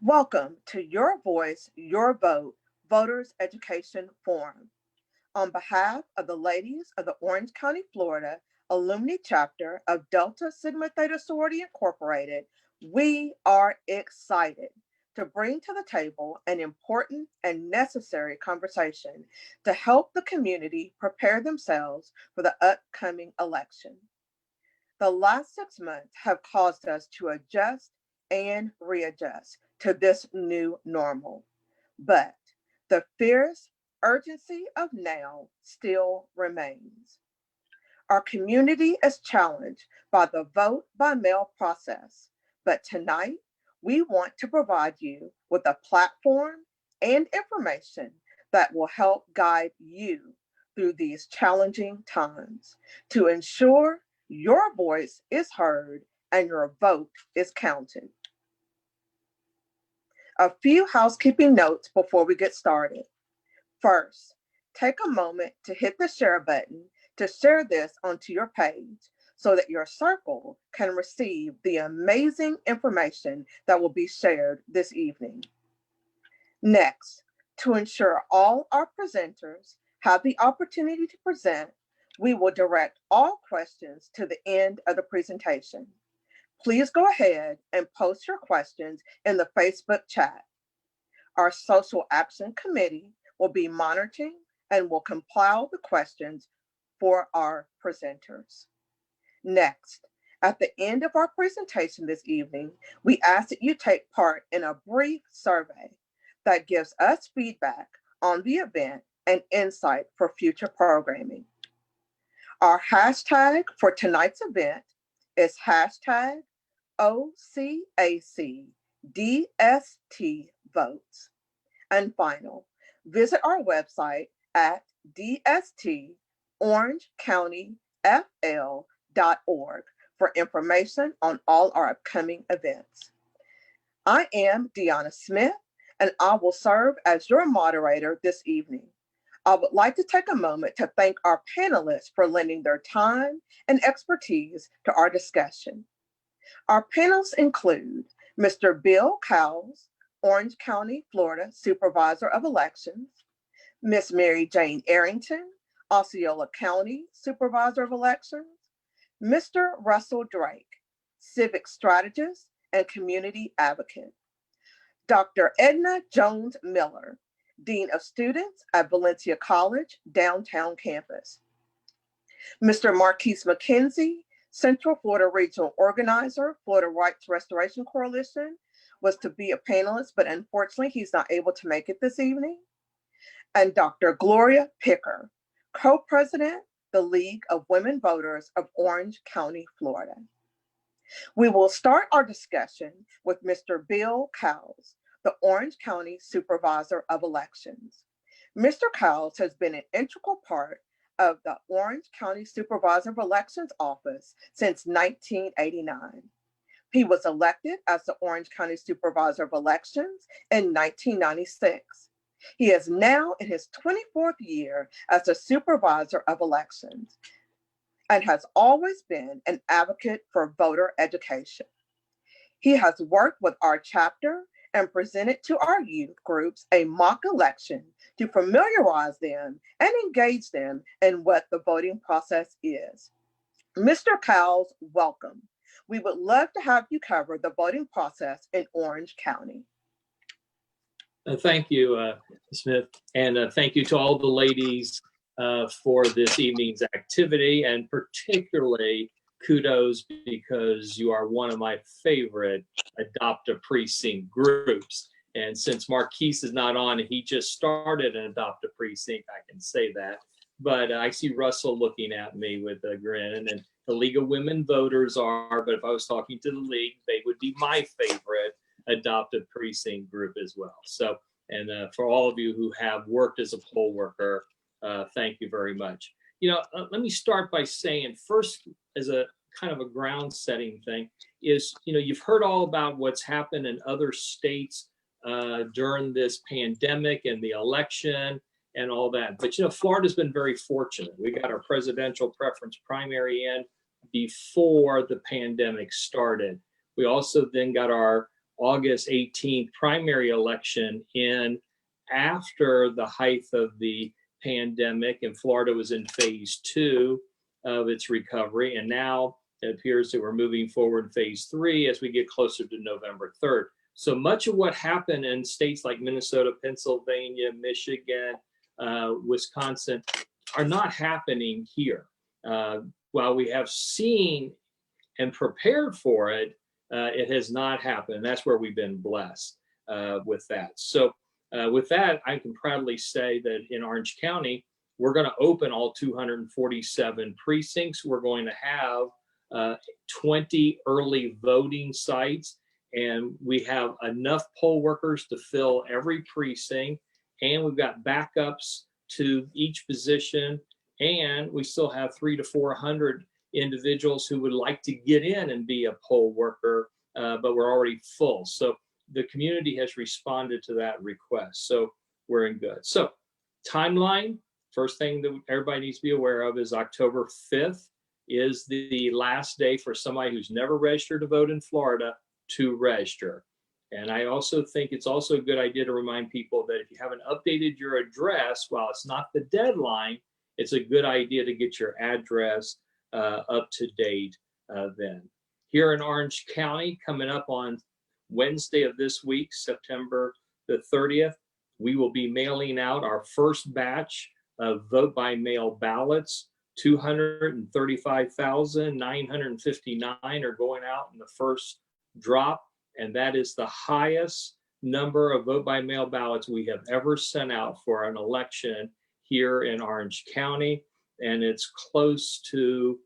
Welcome to Your Voice, Your Vote Voters Education Forum. On behalf of the ladies of the Orange County, Florida Alumni Chapter of Delta Sigma Theta Sorority Incorporated, we are excited to bring to the table an important and necessary conversation to help the community prepare themselves for the upcoming election. The last 6 months have caused us to adjust and readjust to this new normal. But the fierce urgency of now still remains. Our community is challenged by the vote by mail process, but tonight we want to provide you with a platform and information that will help guide you through these challenging times to ensure your voice is heard and your vote is counted. A few housekeeping notes before we get started. First, take a moment to hit the share button to share this onto your page so that your circle can receive the amazing information that will be shared this evening. Next, to ensure all our presenters have the opportunity to present, we will direct all questions to the end of the presentation. Please go ahead and post your questions in the Facebook chat. Our Social Action Committee will be monitoring and will compile the questions for our presenters. Next, at the end of our presentation this evening, we ask that you take part in a brief survey that gives us feedback on the event and insight for future programming. Our hashtag for tonight's event is hashtag OCAC DST And final, visit our website at dstorangecountyfl.org for information on all our upcoming events. I am Deanna Smith, and I will serve as your moderator this evening. I would like to take a moment to thank our panelists for lending their time and expertise to our discussion. Our panelists include Mr. Bill Cowles, Orange County, Florida Supervisor of Elections, Ms. Mary Jane Arrington, Osceola County Supervisor of Elections, Mr. Russell Drake, Civic Strategist and Community Advocate, Dr. Edna Jones-Miller, Dean of Students at Valencia College, Downtown Campus, Mr. Marquise McKenzie, Central Florida Regional Organizer, Florida Rights Restoration Coalition, was to be a panelist, but unfortunately he's not able to make it this evening. And Dr. Gloria Pickar, Co-President, the League of Women Voters of Orange County, Florida. We will start our discussion with Mr. Bill Cowles, the Orange County Supervisor of Elections. Mr. Cowles has been an integral part of the Orange County Supervisor of Elections office since 1989. He was elected as the Orange County Supervisor of Elections in 1996. He is now in his 24th year as the Supervisor of Elections and has always been an advocate for voter education. He has worked with our chapter and presented to our youth groups a mock election to familiarize them and engage them in what the voting process is. Mr. Cowles, welcome. We would love to have you cover the voting process in Orange County. Thank you, Smith, and thank you to all the ladies for this evening's activity, and particularly kudos because you are one of my favorite Adopt a Precinct groups. And since Marquise is not on, he just started an Adopt a Precinct, I can say that. But I see Russell looking at me with a grin, and the League of Women Voters are, but if I was talking to the League, they would be my favorite Adopt a Precinct group as well. So, and for all of you who have worked as a poll worker, thank you very much. You know, let me start by saying first, as a kind of a ground setting thing, is, you know, you've heard all about what's happened in other states during this pandemic and the election and all that. But, you know, Florida's been very fortunate. We got our presidential preference primary in before the pandemic started. We also then got our August 18th primary election in after the height of the pandemic, and Florida was in phase 2 of its recovery. And now it appears that we're moving forward in phase 3 as we get closer to November 3rd. So much of what happened in states like Minnesota, Pennsylvania, Michigan, Wisconsin are not happening here. While we have seen and prepared for it, it has not happened. That's where we've been blessed with that. So with that, I can proudly say that in Orange County, we're going to open all 247 precincts. We're going to have 20 early voting sites, and we have enough poll workers to fill every precinct, and we've got backups to each position, and we still have 300 to 400 individuals who would like to get in and be a poll worker, but we're already full. So the community has responded to that request. So we're in good. So timeline, first thing that everybody needs to be aware of is October 5th is the last day for somebody who's never registered to vote in Florida to register. And I also think it's also a good idea to remind people that if you haven't updated your address, while it's not the deadline, it's a good idea to get your address up to date then. Here in Orange County, coming up on Wednesday of this week, September the 30th, we will be mailing out our first batch of vote-by-mail ballots. 235,959 are going out in the first drop, and that is the highest number of vote-by-mail ballots we have ever sent out for an election here in Orange County, and it's close to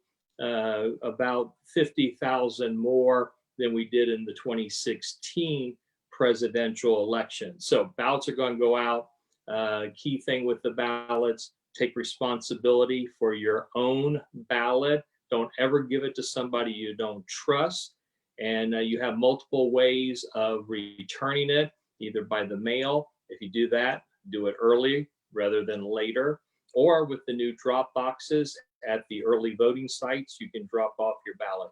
about 50,000 more than we did in the 2016 presidential election. So ballots are going to go out. Key thing with the ballots, take responsibility for your own ballot. Don't ever give it to somebody you don't trust. And you have multiple ways of returning it, either by the mail. If you do that, do it early rather than later, or with the new drop boxes at the early voting sites, you can drop off your ballot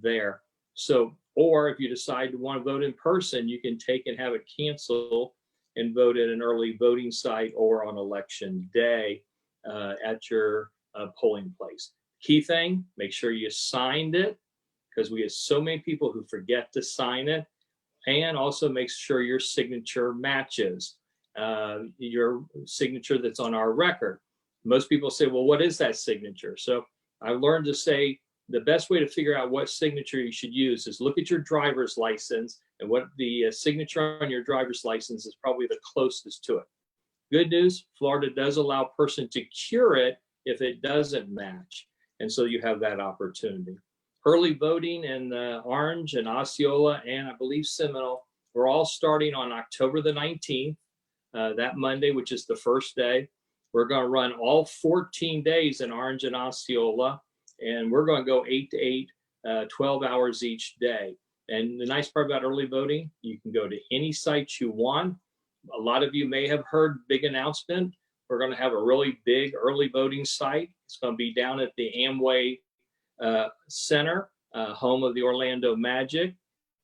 there. So, or if you decide to want to vote in person, you can take and have it cancel and vote at an early voting site or on election day at your polling place. Key thing, make sure you signed it, because we have so many people who forget to sign it, and also make sure your signature matches your signature that's on our record. Most people say, well, what is that signature? So I learned to say the best way to figure out what signature you should use is look at your driver's license, and what the signature on your driver's license is probably the closest to it. Good news, Florida does allow a person to cure it if it doesn't match. And so you have that opportunity. Early voting in Orange and Osceola and I believe Seminole, we're all starting on October the 19th, that Monday, which is the first day. We're going to run all 14 days in Orange and Osceola, and we're going to go 8 to 8, 12 hours each day. And the nice part about early voting, you can go to any site you want. A lot of you may have heard big announcement. We're going to have a really big early voting site. It's going to be down at the Amway Center, home of the Orlando Magic.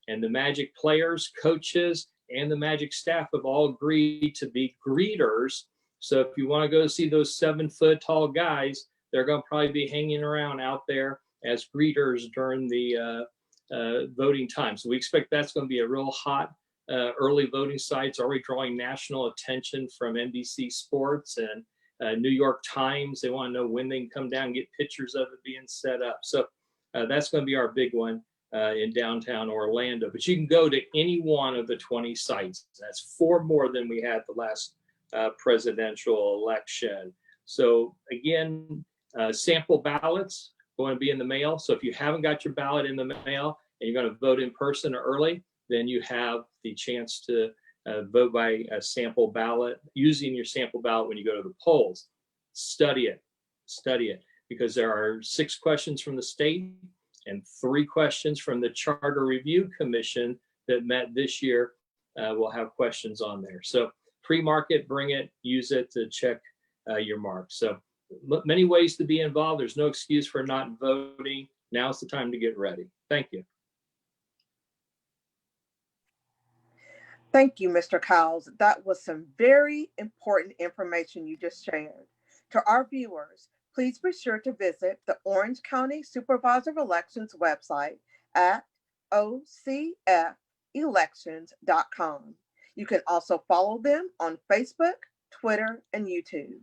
And the Magic players, coaches, and the Magic staff have all agreed to be greeters. So if you want to go see those 7-foot tall guys, they're going to probably be hanging around out there as greeters during the voting time. So we expect that's going to be a real hot early voting site. It's already drawing national attention from NBC Sports and New York Times. They want to know when they can come down and get pictures of it being set up. So that's going to be our big one in downtown Orlando. But you can go to any one of the 20 sites. That's 4 more than we had the last presidential election. So again, sample ballots going to be in the mail. So if you haven't got your ballot in the mail and you're going to vote in person or early, then you have the chance to vote by a sample ballot, using your sample ballot when you go to the polls. Study it, because there are 6 questions from the state and 3 questions from the Charter Review Commission that met this year. Will have questions on there. So pre-market, bring it, use it to check your marks. So many ways to be involved. There's no excuse for not voting. Now's the time to get ready. Thank you. Thank you, Mr. Cowles. That was some very important information you just shared. To our viewers, please be sure to visit the Orange County Supervisor of Elections website at ocfelections.com. You can also follow them on Facebook, Twitter, and YouTube.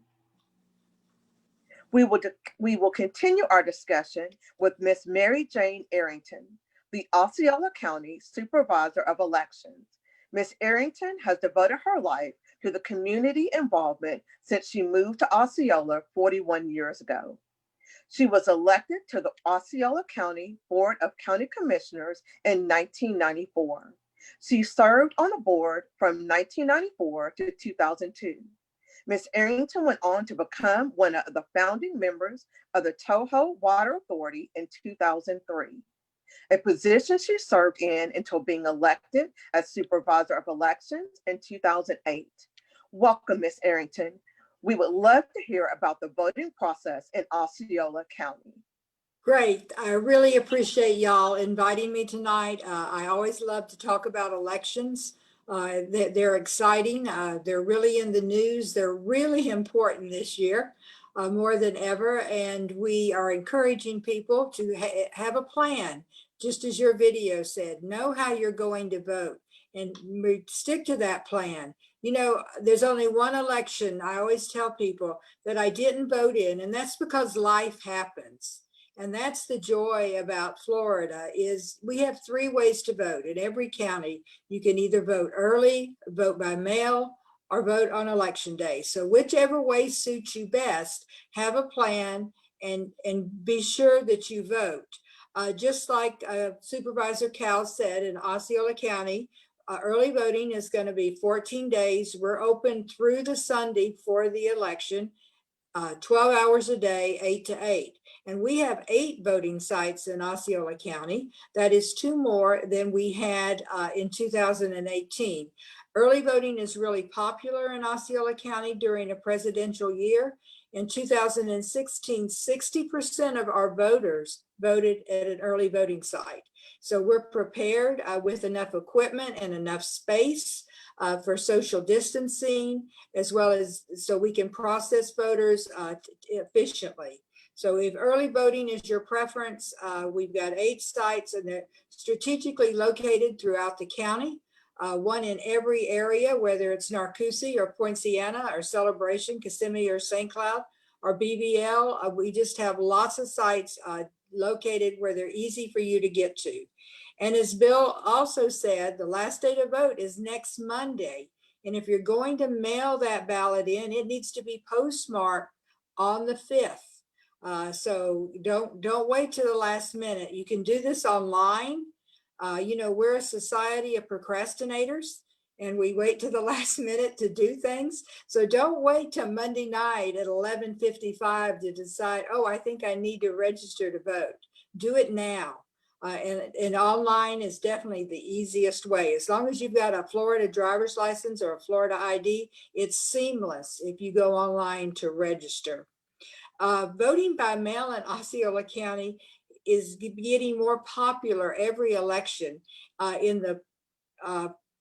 We will continue our discussion with Miss Mary Jane Arrington, the Osceola County Supervisor of Elections. Ms. Arrington has devoted her life to the community involvement since she moved to Osceola 41 years ago. She was elected to the Osceola County Board of County Commissioners in 1994. She served on the board from 1994 to 2002. Ms. Arrington went on to become one of the founding members of the Toho Water Authority in 2003. A position she served in until being elected as Supervisor of Elections in 2008. Welcome, Ms. Arrington. We would love to hear about the voting process in Osceola County. Great. I really appreciate y'all inviting me tonight. I always love to talk about elections. They're exciting. They're really in the news. They're really important this year, more than ever. And we are encouraging people to have a plan, just as your video said. Know how you're going to vote and stick to that plan. You know, there's only one election I always tell people that I didn't vote in, and that's because life happens. And that's the joy about Florida is we have 3 ways to vote in every county. You can either vote early, vote by mail, or vote on election day. So whichever way suits you best, have a plan and be sure that you vote. Just like Supervisor Cowles said, in Osceola County, early voting is going to be 14 days. We're open through the Sunday for the election, 12 hours a day, 8 to 8. And we have 8 voting sites in Osceola County. That is 2 more than we had in 2018. Early voting is really popular in Osceola County during a presidential year. In 2016, 60% of our voters voted at an early voting site. So we're prepared with enough equipment and enough space for social distancing, as well as so we can process voters efficiently. So if early voting is your preference, we've got 8 sites and they're strategically located throughout the county. 1 in every area, whether it's Narcoossee or Poinciana or Celebration, Kissimmee or St. Cloud or BVL. We just have lots of sites located where they're easy for you to get to. And as Bill also said, the last day to vote is next Monday. And if you're going to mail that ballot in, it needs to be postmarked on the 5th. So don't wait to the last minute. You can do this online. You know, we're a society of procrastinators and we wait to the last minute to do things. So don't wait till Monday night at 11:55 to decide, oh, I think I need to register to vote. Do it now. And online is definitely the easiest way. As long as you've got a Florida driver's license or a Florida ID, it's seamless if you go online to register. Voting by mail in Osceola County is getting more popular every election. In the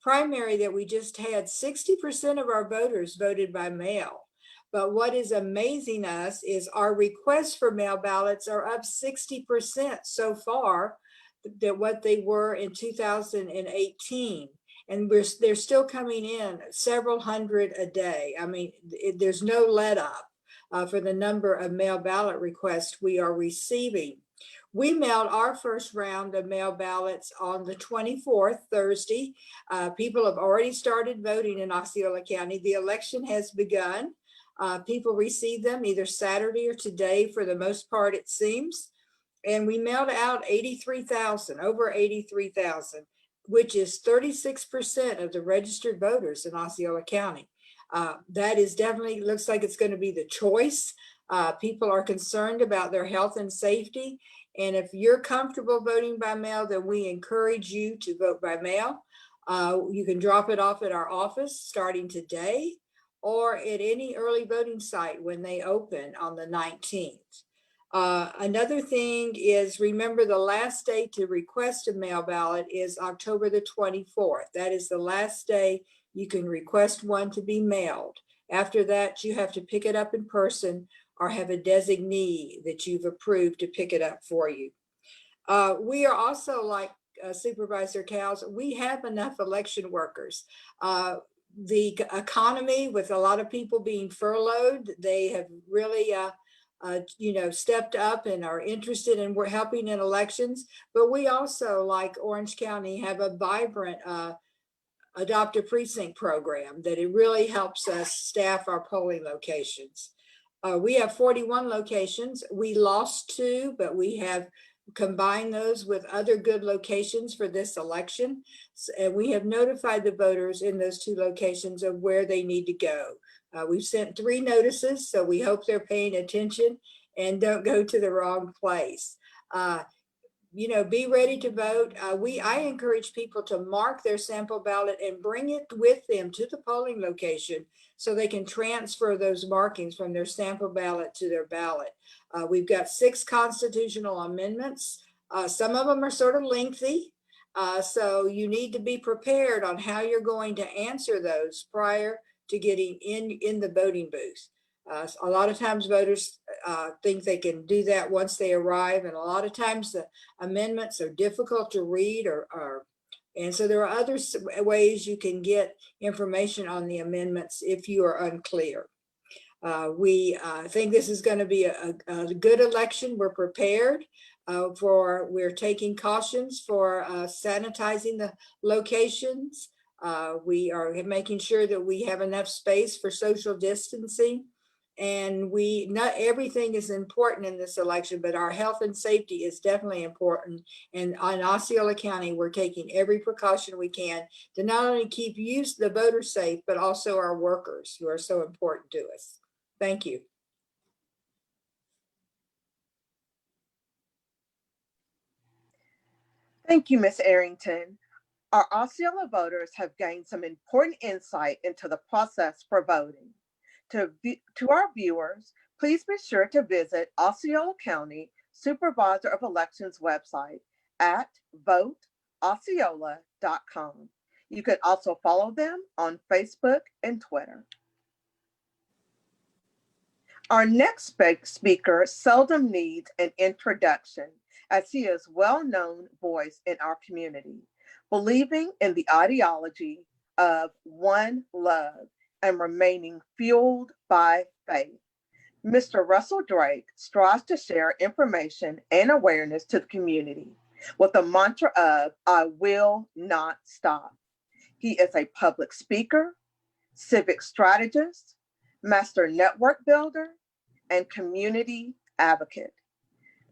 primary that we just had, 60% of our voters voted by mail. But what is amazing us is our requests for mail ballots are up 60% so far than what they were in 2018. And they're still coming in several hundred a day. I mean, there's no let up for the number of mail ballot requests we are receiving. We mailed our first round of mail ballots on the 24th, Thursday. People have already started voting in Osceola County. The election has begun. People received them either Saturday or today for the most part, it seems. And we mailed out 83,000, over 83,000, which is 36% of the registered voters in Osceola County. That is definitely, looks like it's going to be the choice. People are concerned about their health and safety. And if you're comfortable voting by mail, then we encourage you to vote by mail. You can drop it off at our office starting today or at any early voting site when they open on the 19th. Another thing is, remember, the last day to request a mail ballot is October the 24th. That is the last day you can request one to be mailed. After that, you have to pick it up in person or have a designee that you've approved to pick it up for you. We are also, like Supervisor Cowles, we have enough election workers. The economy, with a lot of people being furloughed, they have really stepped up and are interested in helping in elections. But we also, like Orange County, have a vibrant Adopt a Precinct program that it really helps us staff our polling locations. We have 41 locations. We lost 2, but we have combined those with other good locations for this election. And we have notified the voters in those 2 locations of where they need to go. We've sent 3 notices, so we hope they're paying attention and don't go to the wrong place. Be ready to vote. I encourage people to mark their sample ballot and bring it with them to the polling location so they can transfer those markings from their sample ballot to their ballot. We've got 6 constitutional amendments. Some of them are sort of lengthy, so you need to be prepared on how you're going to answer those prior to getting in the voting booth. A lot of times voters think they can do that once they arrive, and a lot of times the amendments are difficult to read, and so there are other ways you can get information on the amendments if you are unclear. We think this is going to be a good election. We're prepared we're taking cautions for sanitizing the locations. We are making sure that we have enough space for social distancing. And not everything is important in this election, but our health and safety is definitely important. And on Osceola County, we're taking every precaution we can to not only keep the voters safe, but also our workers who are so important to us. Thank you. Thank you, Ms. Arrington. Our Osceola voters have gained some important insight into the process for voting. To our viewers, please be sure to visit Osceola County Supervisor of Elections website at voteosceola.com. You can also follow them on Facebook and Twitter. Our next speaker seldom needs an introduction, as he is a well-known voice in our community, believing in the ideology of one love and remaining fueled by faith. Mr. Russell Drake strives to share information and awareness to the community with the mantra of, I will not stop. He is a public speaker, civic strategist, master network builder, and community advocate.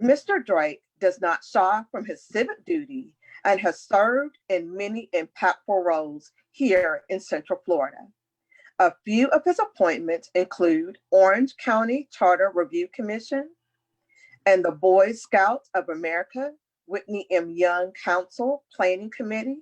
Mr. Drake does not shy from his civic duty and has served in many impactful roles here in Central Florida. A few of his appointments include Orange County Charter Review Commission and the Boy Scouts of America Whitney M. Young Council Planning Committee.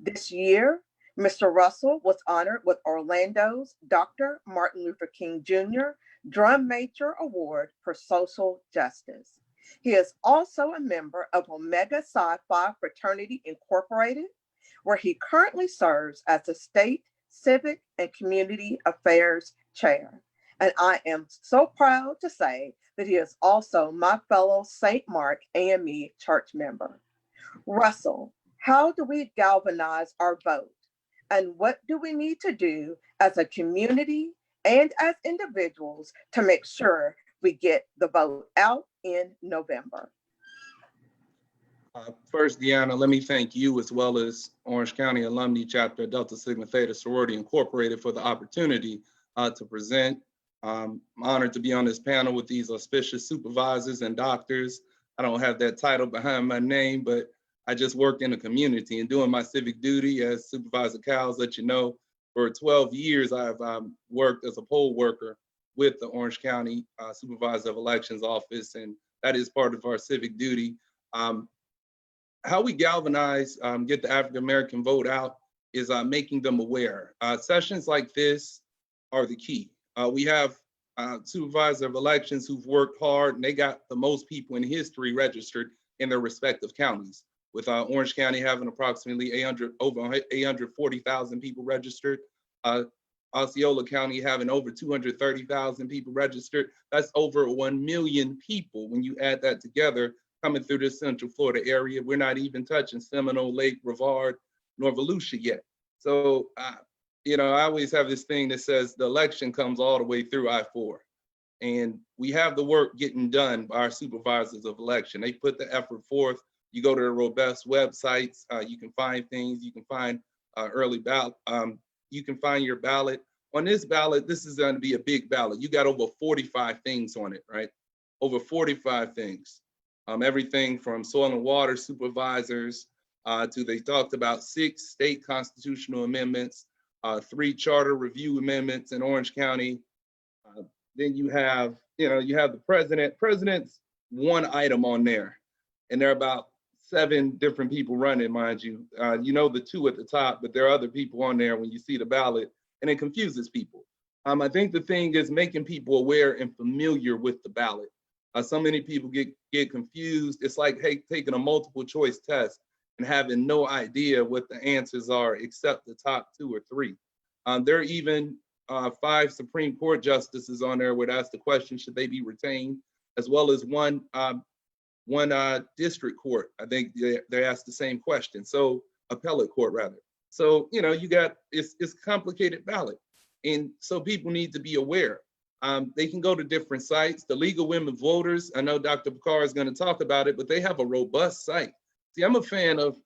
This year, Mr. Russell was honored with Orlando's Dr. Martin Luther King Jr. Drum Major Award for Social Justice. He is also a member of Omega Psi Phi Fraternity Incorporated, where he currently serves as the State Civic and Community Affairs Chair. And I am so proud to say that he is also my fellow St. Mark AME church member. Russell, how do we galvanize our vote? And what do we need to do as a community and as individuals to make sure we get the vote out in November? First, Deanna, let me thank you as well as Orange County Alumni Chapter Delta Sigma Theta Sorority Incorporated for the opportunity to present. I'm honored to be on this panel with these auspicious supervisors and doctors. I don't have that title behind my name, but I just work in the community and doing my civic duty as Supervisor Cowles let you know. For 12 years, I've worked as a poll worker with the Orange County Supervisor of Elections Office, and that is part of our civic duty. How we galvanize, get the African-American vote out is making them aware. Sessions like this are the key. We have supervisor of elections who've worked hard, and they got the most people in history registered in their respective counties, with Orange County having approximately over 840,000 people registered. Osceola County having over 230,000 people registered. That's over 1 million people when you add that together coming through this Central Florida area. We're not even touching Seminole, Lake, Brevard, nor Volusia yet. So, you know, I always have this thing that says the election comes all the way through I-4. And we have the work getting done by our supervisors of election. They put the effort forth. You go to the robust websites, you can find things, you can find early ballot, you can find your ballot. On this ballot, this is going to be a big ballot. You got over 45 things on it, right? Over 45 things. Everything from soil and water supervisors to, they talked about 6 state constitutional amendments, 3 charter review amendments in Orange County. Then you have, you know, you have the president's one item on there, and there are about 7 different people running, mind you. You know, the 2 at the top, but there are other people on there when you see the ballot, and it confuses people. I think the thing is making people aware and familiar with the ballot. So many people get confused. It's like, hey, taking a multiple choice test and having no idea what the answers are except the top 2 or 3. There are even 5 Supreme Court justices on there where that's the question, should they be retained, as well as one district court. I think they asked the same question. So appellate court rather. So, you know, you got, it's complicated ballot. And so people need to be aware. They can go to different sites. The League of Women Voters, I know Dr. Pickar is going to talk about it, but they have a robust site. See, I'm a fan of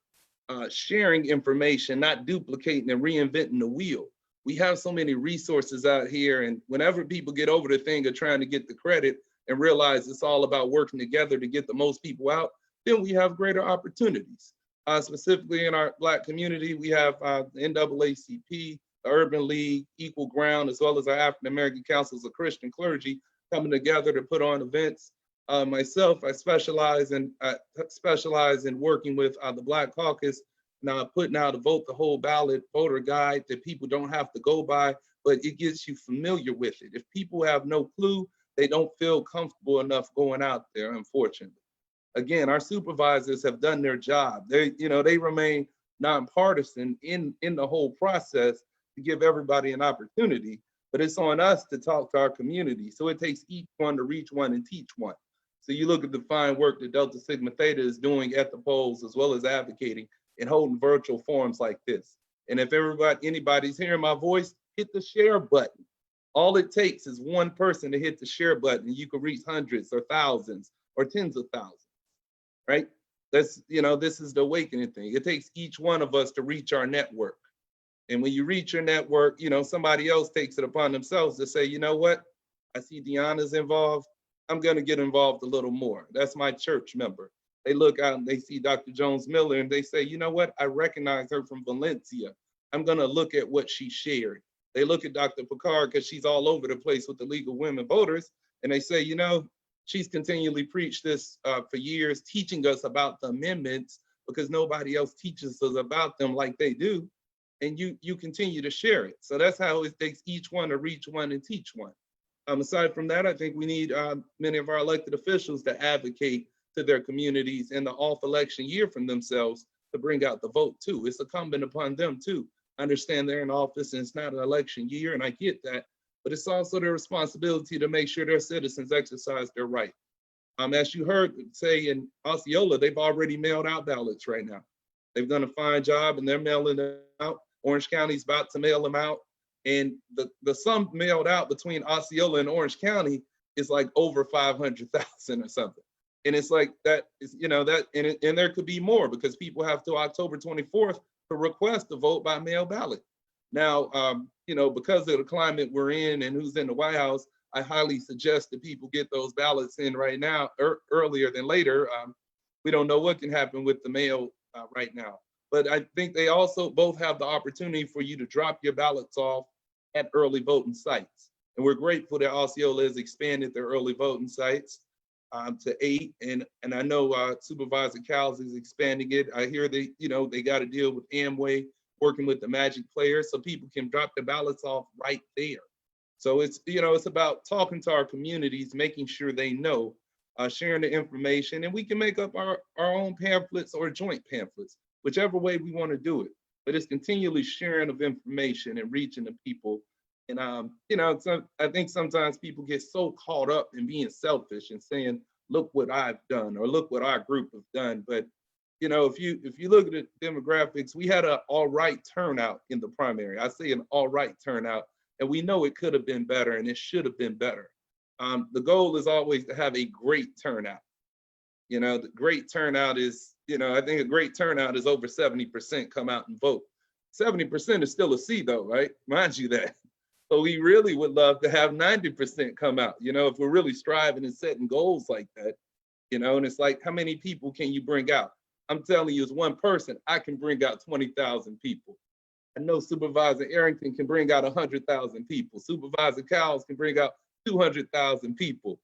sharing information, not duplicating and reinventing the wheel. We have so many resources out here, and whenever people get over the thing of trying to get the credit and realize it's all about working together to get the most people out, then we have greater opportunities. Specifically in our Black community, we have the NAACP, the Urban League, Equal Ground, as well as our African American Councils of Christian Clergy coming together to put on events. Myself, I specialize in working with the Black Caucus, now putting out a vote the whole ballot voter guide that people don't have to go by, but it gets you familiar with it. If people have no clue, they don't feel comfortable enough going out there, unfortunately. Again, our supervisors have done their job. They remain nonpartisan in the whole process to give everybody an opportunity, but it's on us to talk to our community. So it takes each one to reach one and teach one. So you look at the fine work that Delta Sigma Theta is doing at the polls, as well as advocating and holding virtual forums like this. And if anybody's hearing my voice, hit the share button. All it takes is one person to hit the share button, and you can reach hundreds or thousands or tens of thousands, right? This is the awakening thing. It takes each one of us to reach our network. And when you reach your network, somebody else takes it upon themselves to say, you know what? I see Deanna's involved. I'm going to get involved a little more. That's my church member. They look out and they see Dr. Jones Miller and they say, you know what? I recognize her from Valencia. I'm going to look at what she shared. They look at Dr. Pickar because she's all over the place with the League of Women Voters. And they say, she's continually preached this for years, teaching us about the amendments because nobody else teaches us about them like they do. And you continue to share it. So that's how it takes each one to reach one and teach one. Aside from that, I think we need many of our elected officials to advocate to their communities in the off-election year from themselves to bring out the vote too. It's incumbent upon them too. I understand they're in office and it's not an election year, and I get that, but it's also their responsibility to make sure their citizens exercise their right. As you heard say in Osceola, they've already mailed out ballots right now. They've done a fine job and they're mailing them out. Orange County's about to mail them out. And the sum mailed out between Osceola and Orange County is like over 500,000 or something. And it's like that is, and there could be more because people have till October 24th to request a vote by mail ballot. Now, because of the climate we're in and who's in the White House, I highly suggest that people get those ballots in right now, earlier than later. We don't know what can happen with the mail right now. But I think they also both have the opportunity for you to drop your ballots off at early voting sites. And we're grateful that Osceola has expanded their early voting sites to 8. And I know Supervisor Cowles is expanding it. I hear they got to deal with Amway, working with the Magic players so people can drop their ballots off right there. So it's, it's about talking to our communities, making sure they know, sharing the information, and we can make up our own pamphlets or joint pamphlets, whichever way we want to do it. But it's continually sharing of information and reaching the people. And, I think sometimes people get so caught up in being selfish and saying, look what I've done, or look what our group have done. But, if you look at the demographics, we had an all right turnout in the primary. I say an all right turnout, and we know it could have been better and it should have been better. The goal is always to have a great turnout. The great turnout is, I think a great turnout is over 70% come out and vote. 70% is still a C though, right? Mind you that. So we really would love to have 90% come out, if we're really striving and setting goals like that, and it's like, how many people can you bring out? I'm telling you, as one person, I can bring out 20,000 people. I know Supervisor Arrington can bring out 100,000 people. Supervisor Cowles can bring out 200,000 people.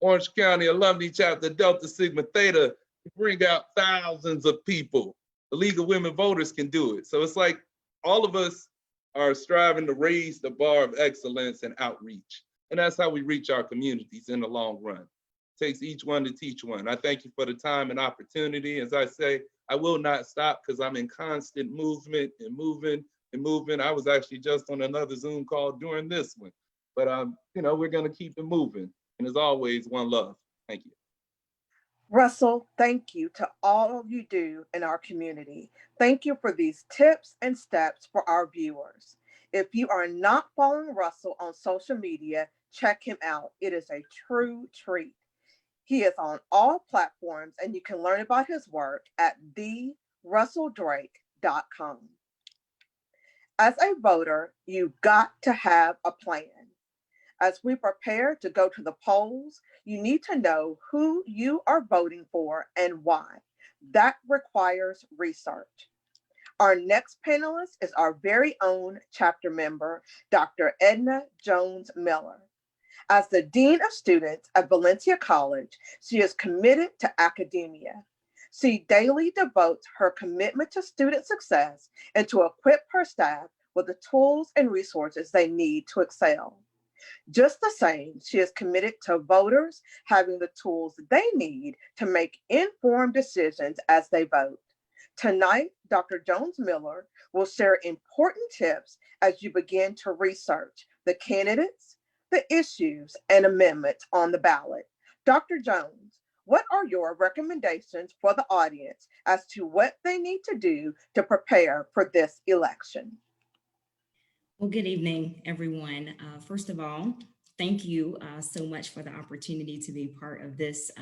Orange County Alumni Chapter Delta Sigma Theta can bring out thousands of people. The League of Women Voters can do it. So it's like all of us are striving to raise the bar of excellence and outreach. And that's how we reach our communities in the long run. It takes each one to teach one. I thank you for the time and opportunity. As I say, I will not stop because I'm in constant movement and moving and moving. I was actually just on another Zoom call during this one. But, we're going to keep it moving. And as always, one love. Thank you. Russell, thank you to all of you do in our community. Thank you for these tips and steps for our viewers. If you are not following Russell on social media, check him out. It is a true treat. He is on all platforms, and you can learn about his work at therusselldrake.com. As a voter, you've got to have a plan. As we prepare to go to the polls, you need to know who you are voting for and why. That requires research. Our next panelist is our very own chapter member, Dr. Edna Jones-Miller. As the Dean of Students at Valencia College, she is committed to academia. She daily devotes her commitment to student success and to equip her staff with the tools and resources they need to excel. Just the same, she is committed to voters having the tools they need to make informed decisions as they vote. Tonight, Dr. Jones-Miller will share important tips as you begin to research the candidates, the issues, and amendments on the ballot. Dr. Jones, what are your recommendations for the audience as to what they need to do to prepare for this election? Well, good evening, everyone. First of all, thank you so much for the opportunity to be part of this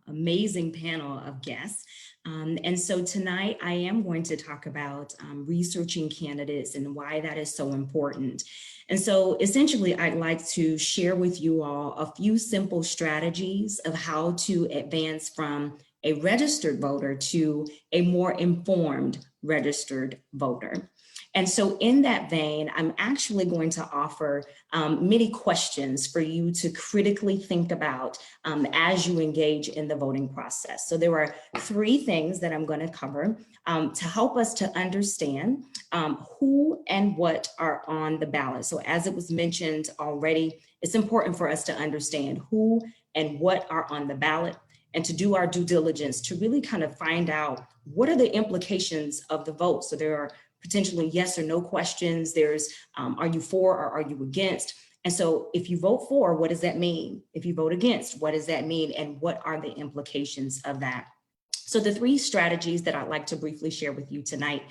amazing panel of guests. And so tonight I am going to talk about researching candidates and why that is so important. And so essentially, I'd like to share with you all a few simple strategies of how to advance from a registered voter to a more informed registered voter. And so in that vein, I'm actually going to offer many questions for you to critically think about as you engage in the voting process. So there are 3 things that I'm going to cover to help us to understand who and what are on the ballot. So as it was mentioned already, it's important for us to understand who and what are on the ballot and to do our due diligence to really kind of find out what are the implications of the vote. So there are potentially yes or no questions. There's, are you for or are you against? And so if you vote for, what does that mean? If you vote against, what does that mean? And what are the implications of that? So the 3 strategies that I'd like to briefly share with you tonight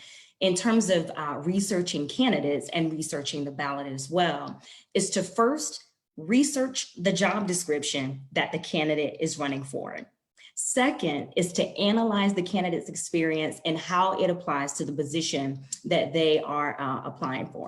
in terms of researching candidates and researching the ballot as well is to first research the job description that the candidate is running for. Second is to analyze the candidate's experience and how it applies to the position that they are applying for.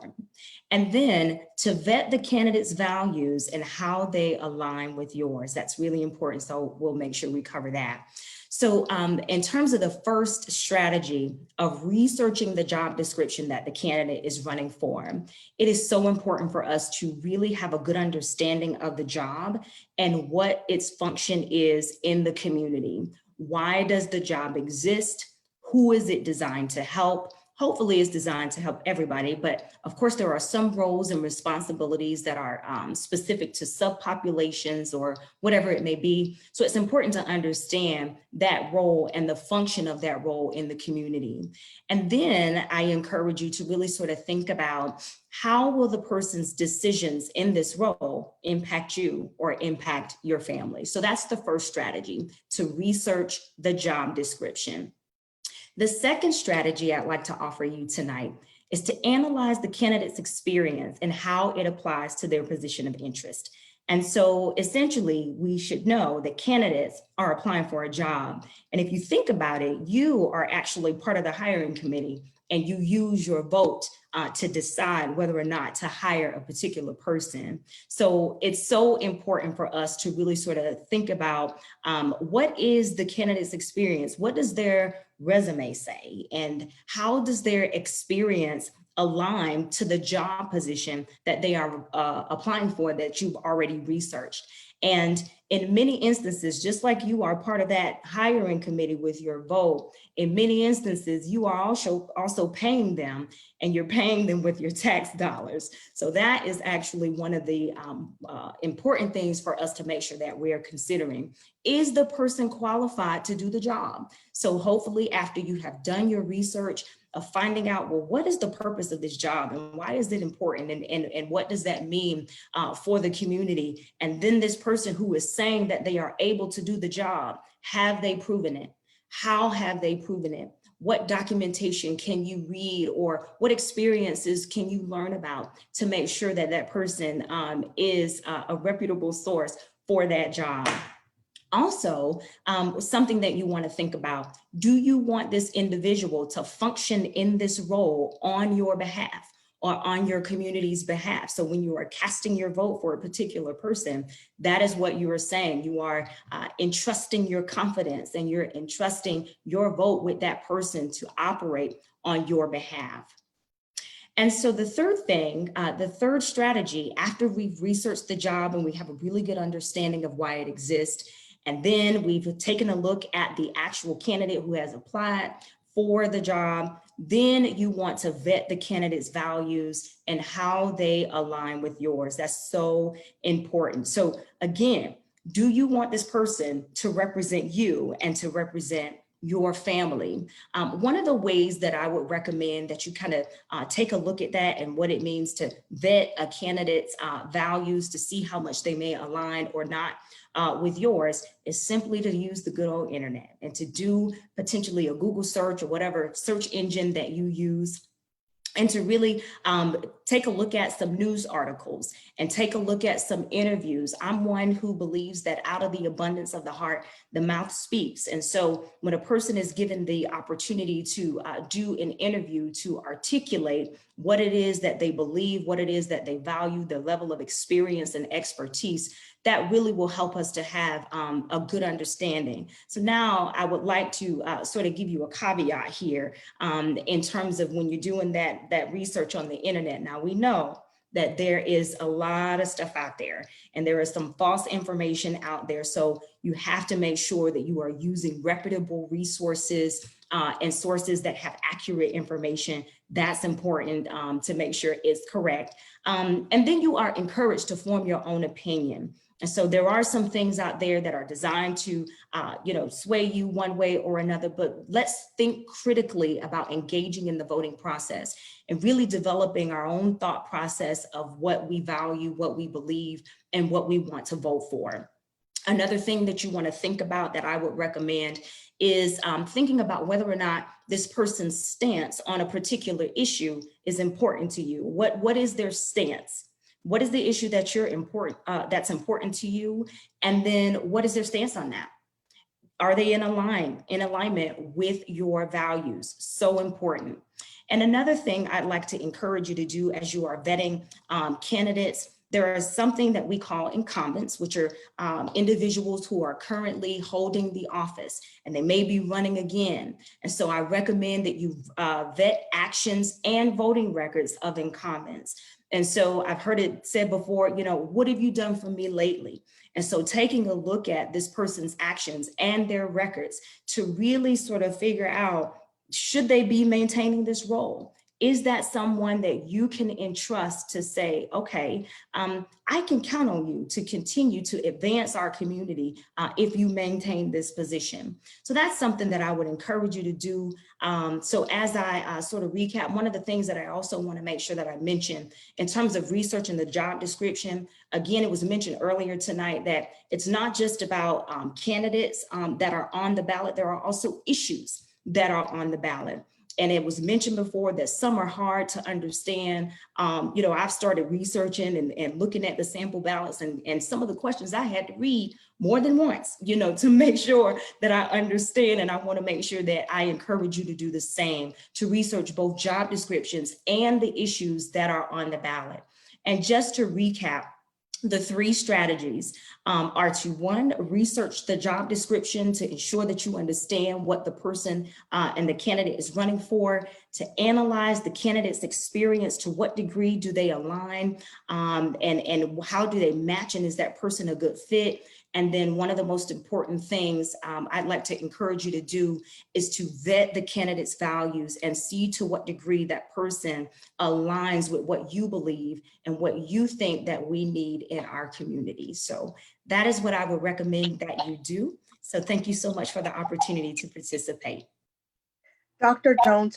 And then to vet the candidate's values and how they align with yours. That's really important. So we'll make sure we cover that. So in terms of the first strategy of researching the job description that the candidate is running for, it is so important for us to really have a good understanding of the job and what its function is in the community. Why does the job exist? Who is it designed to help? hopefully is designed to help everybody. But of course, there are some roles and responsibilities that are specific to subpopulations or whatever it may be. So it's important to understand that role and the function of that role in the community. And then I encourage you to really sort of think about, how will the person's decisions in this role impact you or impact your family? So that's the first strategy, to research the job description. The second strategy I'd like to offer you tonight is to analyze the candidate's experience and how it applies to their position of interest. And so essentially, we should know that candidates are applying for a job. And if you think about it, you are actually part of the hiring committee, and you use your vote to decide whether or not to hire a particular person. So it's so important for us to really sort of think about what is the candidate's experience? What does their resume say? And how does their experience align to the job position that they are applying for that you've already researched? And in many instances, just like you are part of that hiring committee with your vote, in many instances, you are also paying them, and you're paying them with your tax dollars. So that is actually one of the important things for us to make sure that we're considering. Is the person qualified to do the job? So hopefully after you have done your research of finding out, well, what is the purpose of this job and why is it important, and what does that mean for the community? And then this person who is saying that they are able to do the job, have they proven it? How have they proven it? What documentation can you read, or what experiences can you learn about to make sure that that person is a reputable source for that job? Also, something that you want to think about, do you want this individual to function in this role on your behalf or on your community's behalf? So when you are casting your vote for a particular person, that is what you are saying. You are entrusting your confidence and you're entrusting your vote with that person to operate on your behalf. And so the third thing, the third strategy, after we've researched the job and we have a really good understanding of why it exists, and then we've taken a look at the actual candidate who has applied for the job, then you want to vet the candidate's values and how they align with yours. That's so important. So again, do you want this person to represent you and to represent your family? One of the ways that I would recommend that you kind of take a look at that and what it means to vet a candidate's values to see how much they may align or not with yours is simply to use the good old internet and to do potentially a Google search or whatever search engine that you use, and to really take a look at some news articles and take a look at some interviews. I'm one who believes that out of the abundance of the heart, the mouth speaks. And so when a person is given the opportunity to do an interview to articulate what it is that they believe, what it is that they value, their level of experience and expertise, that really will help us to have a good understanding. So now I would like to sort of give you a caveat here in terms of when you're doing that research on the internet. Now we know that there is a lot of stuff out there and there is some false information out there. So you have to make sure that you are using reputable resources and sources that have accurate information. That's important to make sure it's correct. And then you are encouraged to form your own opinion. And so there are some things out there that are designed to, sway you one way or another, but let's think critically about engaging in the voting process and really developing our own thought process of what we value, what we believe, and what we want to vote for. Another thing that you want to think about that I would recommend is thinking about whether or not this person's stance on a particular issue is important to you. What is their stance? What is the issue that that's important to you? And then what is their stance on that? Are they in alignment with your values? So important. And another thing I'd like to encourage you to do as you are vetting candidates, there is something that we call incumbents, which are individuals who are currently holding the office and they may be running again. And so I recommend that you vet actions and voting records of incumbents. And so I've heard it said before, what have you done for me lately? And so taking a look at this person's actions and their records to really sort of figure out should they be maintaining this role? Is that someone that you can entrust to say, okay, I can count on you to continue to advance our community if you maintain this position? So that's something that I would encourage you to do. So as I sort of recap, one of the things that I also want to make sure that I mention in terms of researching the job description, again, it was mentioned earlier tonight that it's not just about candidates that are on the ballot, there are also issues that are on the ballot. And it was mentioned before that some are hard to understand. You know, I've started researching and looking at the sample ballots, and some of the questions I had to read more than once, you know, to make sure that I understand. And I want to make sure that I encourage you to do the same, to research both job descriptions and the issues that are on the ballot. And just to recap, the 3 strategies are to, 1, research the job description to ensure that you understand what the person and the candidate is running for, to analyze the candidate's experience, to what degree do they align, and how do they match, and is that person a good fit? And then one of the most important things I'd like to encourage you to do is to vet the candidate's values and see to what degree that person aligns with what you believe and what you think that we need in our community. So that is what I would recommend that you do. So thank you so much for the opportunity to participate. Dr. Jones,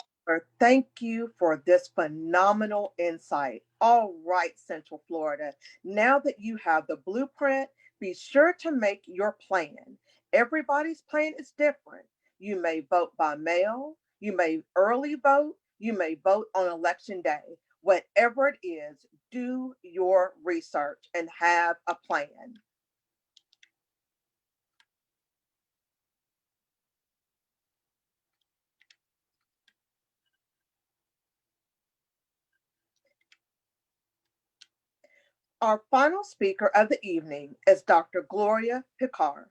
thank you for this phenomenal insight. All right, Central Florida, now that you have the blueprint, be sure to make your plan. Everybody's plan is different. You may vote by mail, you may early vote, you may vote on election day. Whatever it is, do your research and have a plan. Our final speaker of the evening is Dr. Gloria Pickar,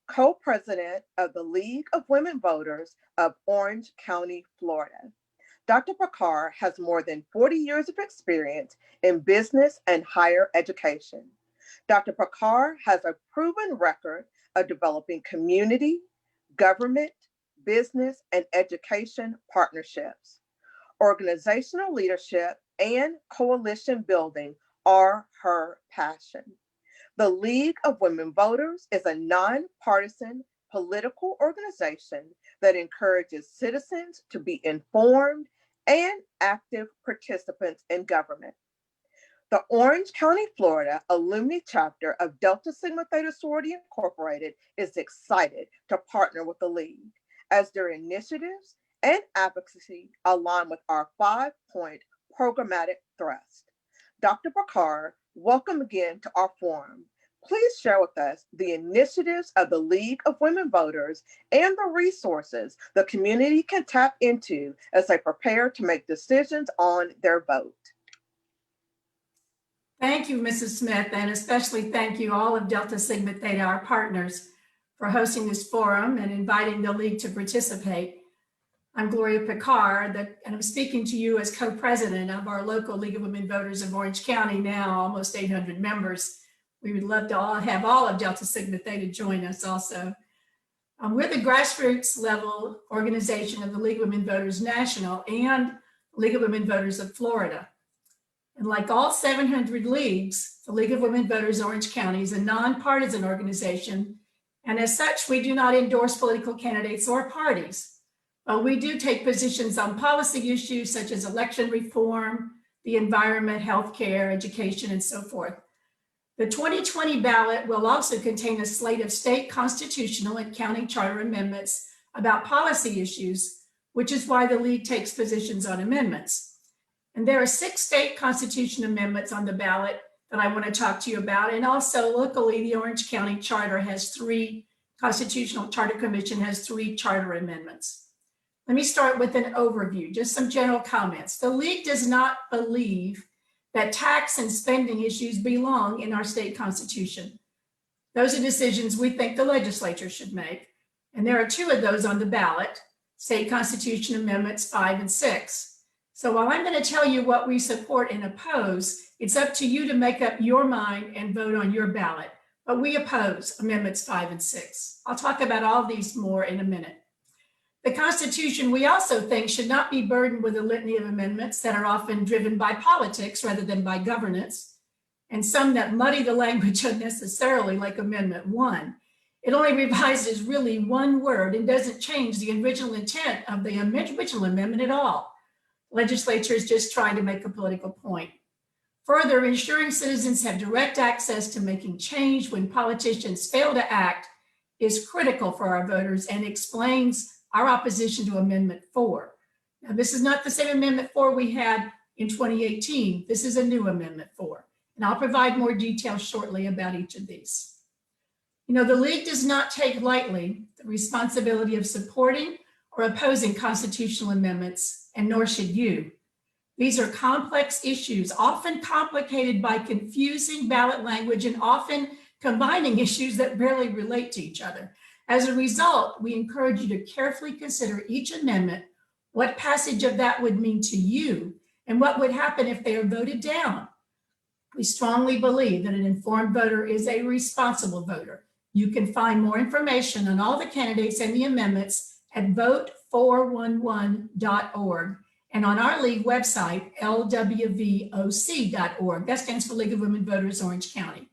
co-president of the League of Women Voters of Orange County, Florida. Dr. Pickar has more than 40 years of experience in business and higher education. Dr. Pickar has a proven record of developing community, government, business, and education partnerships. Organizational leadership and coalition building are her passion. The League of Women Voters is a nonpartisan political organization that encourages citizens to be informed and active participants in government. The Orange County, Florida Alumni Chapter of Delta Sigma Theta Sorority Incorporated is excited to partner with the League as their initiatives and advocacy align with our 5-point programmatic thrust. Dr. Pickar, welcome again to our forum. Please share with us the initiatives of the League of Women Voters and the resources the community can tap into as they prepare to make decisions on their vote. Thank you, Mrs. Smith, and especially thank you all of Delta Sigma Theta, our partners, for hosting this forum and inviting the League to participate. I'm Gloria Pickar, and I'm speaking to you as co-president of our local League of Women Voters of Orange County, now almost 800 members. We would love to have all of Delta Sigma Theta join us also. We're the grassroots level organization of the League of Women Voters National and League of Women Voters of Florida. And like all 700 leagues, the League of Women Voters Orange County is a nonpartisan organization. And as such, we do not endorse political candidates or parties. But we do take positions on policy issues such as election reform, the environment, healthcare, education, and so forth. The 2020 ballot will also contain a slate of state constitutional and county charter amendments about policy issues, which is why the League takes positions on amendments. And there are 6 state constitution amendments on the ballot that I want to talk to you about. And also locally, the Orange County Charter has 3, Constitutional Charter Commission has 3 charter amendments. Let me start with an overview, just some general comments. The League does not believe that tax and spending issues belong in our state constitution. Those are decisions we think the legislature should make. And there are 2 of those on the ballot, State Constitution Amendments 5 and 6. So while I'm going to tell you what we support and oppose, it's up to you to make up your mind and vote on your ballot. But we oppose Amendments 5 and 6. I'll talk about all these more in a minute. The Constitution, we also think, should not be burdened with a litany of amendments that are often driven by politics rather than by governance, and some that muddy the language unnecessarily, like Amendment 1. It only revises really one word and doesn't change the original intent of the original amendment at all. Legislature is just trying to make a political point. Further, ensuring citizens have direct access to making change when politicians fail to act is critical for our voters and explains our opposition to Amendment 4. Now, this is not the same Amendment 4 we had in 2018. This is a new Amendment 4, and I'll provide more details shortly about each of these. You know, the League does not take lightly the responsibility of supporting or opposing constitutional amendments, and nor should you. These are complex issues, often complicated by confusing ballot language and often combining issues that barely relate to each other. As a result, we encourage you to carefully consider each amendment, what passage of that would mean to you, and what would happen if they are voted down. We strongly believe that an informed voter is a responsible voter. You can find more information on all the candidates and the amendments at vote411.org and on our League website, lwvoc.org. That stands for League of Women Voters, Orange County.